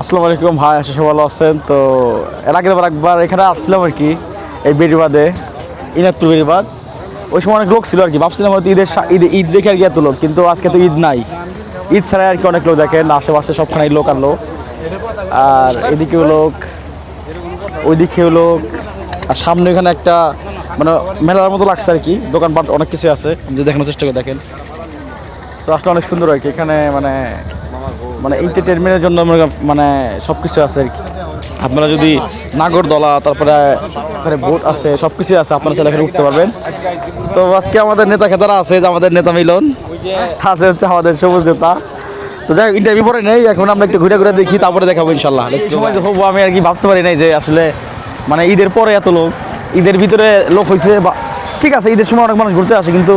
আসসালামু আলাইকুম ভাই, আশা সবাই ভালো আছেন। তো এর আগের বার একবার এখানে আসছিলাম আর কি, এই বেড়িবাঁধে, ইনাদপুর বেড়িবাঁধ। ওই সময় অনেক লোক ছিল আর কি, ভাবছিলাম হয়তো ঈদ দেখে আর কি এত লোক, কিন্তু আজকে তো ঈদ নাই। ঈদ ছাড়াই আর কি অনেক লোক দেখেন, আশেপাশে সবখানে লোক আর লোক, আর এদিকেও লোক, ওইদিকেও লোক, আর সামনে এখানে একটা মানে মেলার মতো লাগছে আর কি, দোকানপাট অনেক কিছু আছে, যে দেখানোর চেষ্টা করে দেখেন। তো আসলে অনেক সুন্দর আর কি এখানে, মানে মানে এন্টারটেনমেন্টের জন্য মানে সব কিছু আছে আর কি। আপনারা যদি নাগরদোলা, তারপরে ওখানে বোট আছে, সব কিছুই আছে, আপনারা চাইলে এখানে উঠতে পারবেন। তো আজকে আমাদের নেতা খেতারা আছে, যে আমাদের নেতা মিলন আছে, হচ্ছে আমাদের সবুজ নেতা। তো যাই হোক, ইন্টারভিউ পরে নেই, এখন আমরা একটু ঘুরে ঘুরে দেখি, তারপরে দেখাবো ইনশাল্লাহ। সময় হবো আমি আর কি ভাবতে পারি নাই যে আসলে মানে ঈদের পরে এত লোক, ঈদের ভিতরে লোক হয়েছে বা ঠিক আছে, ঈদের সময় অনেক মানুষ ঘুরতে আসে, কিন্তু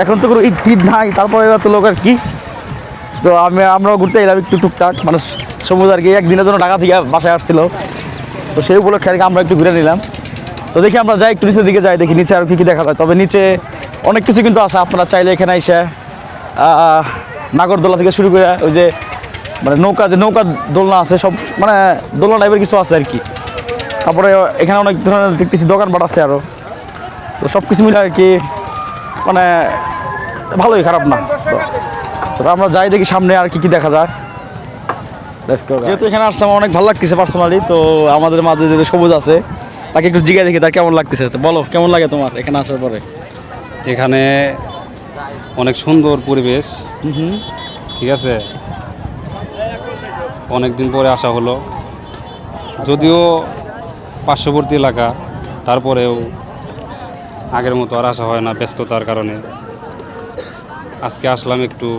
এখন তো কোনো ঈদ নাই, তারপরে এত লোক আর কি। তো আমরাও ঘুরতে এলাম একটু টুকটাক, মানুষ সমুদ্র আর কি একদিনের জন্য ঢাকা থেকে বাসায় আসছিল, তো সেই উপলক্ষে আর কি আমরা একটু ঘুরে নিলাম। তো দেখি আমরা যাই একটু নিচের দিকে যাই, দেখি নিচে আর কী কী দেখা যায়। তবে নিচে অনেক কিছু কিন্তু আছে, আপনারা চাইলে এখানে এসে নাগরদোলা থেকে শুরু করে ওই যে মানে নৌকা দোলনা আছে, সব মানে দোলনা টাইপের কিছু আছে আর কি। তারপরে এখানে অনেক ধরনের কিছু দোকানপাট আছে আরও। তো সব কিছু মিলে আর কি মানে ভালোই, খারাপ না। তো আমরা যাই দেখি সামনে আর কি কি দেখা যায়। যেহেতু এখানে আসছে আমার অনেক ভালো লাগতেছে পার্সোনালি, তো আমাদের মাঝে যে সবুজ আছে তাকে একটু জিজ্ঞাসা দেখি তার কেমন লাগতেছে। তো বলো, কেমন লাগে তোমার এখানে আসার পরে? এখানে অনেক সুন্দর পরিবেশ, ঠিক আছে। অনেক দিন পরে আসা হলো, যদিও পার্শ্ববর্তী এলাকা, তারপরেও আগের মতো আর আসা হয় না ব্যস্ততার কারণে। আজকে আসলাম, একটু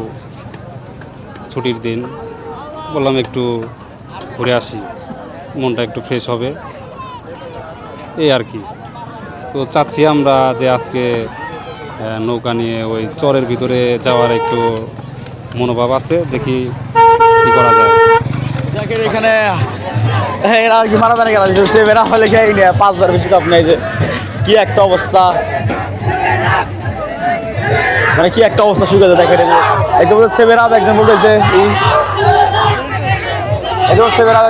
ছুটির দিন, বললাম একটু ঘুরে আসি, মনটা একটু ফ্রেশ হবে, এই আর কি। তো চাচ্ছি আমরা যে আজকে নৌকা নিয়ে ওই চরের ভিতরে যাওয়ার একটু মনোভাব আছে, দেখি কি করা যায়। দেখেন এখানে এরা আর কি মারামারি খেলা দিচ্ছে, বেড়া হলে খেয়ে নিয়ে 5বার বেশি কাপ নেই, যে কি একটা অবস্থা, মানে কি একটা অবস্থা শুরু করে। দেখেন একজন বলতে সেভেন আপ, একজন বলতেছে একজন সেভেন আপ,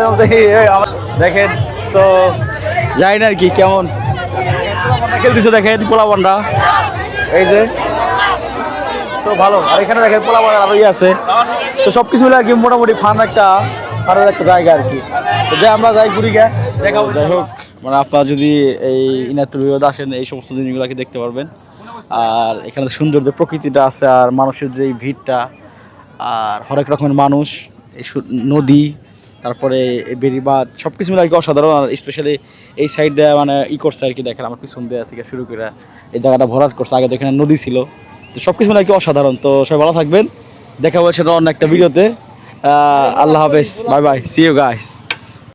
দেখেন। তো যাই না আর কি কেমন খেলতেছে, দেখেন পোলাপানরা, এই যে তো ভালো। আর এখানে দেখেন পোলাপান আরো আছে, তো সব কিছু মিলে আর কি মোটামুটি ফান একটা জায়গা আর কি। তো যাই আমরা যাই ঘুরি গে দেখাবো। যাই হোক, মানে আপনারা যদি এই ইনাদপুর বিভাগে আসেন, এই সমস্ত জিনিসগুলো কি দেখতে পারবেন। আর এখানে সুন্দর যে প্রকৃতিটা আছে, আর মানুষের যে ভিড়টা, আর হরেক রকমের মানুষ, এই নদী, তারপরে এই বেড়িবাঁধ, সব কিছু মিলে আর কি অসাধারণ। আর স্পেশালি এই সাইড দেওয়া মানে করছে আর কি, দেখেন আমার পিছন দেওয়া থেকে শুরু করে এই জায়গাটা ভরাট করছে, আগে তো এখানে নদী ছিল। তো সব কিছু মিলে আর কি অসাধারণ। তো সবাই ভালো থাকবেন, দেখা হচ্ছে অন্য একটা ভিডিওতে। আল্লাহ হাফেজ, bye bye, see you guys.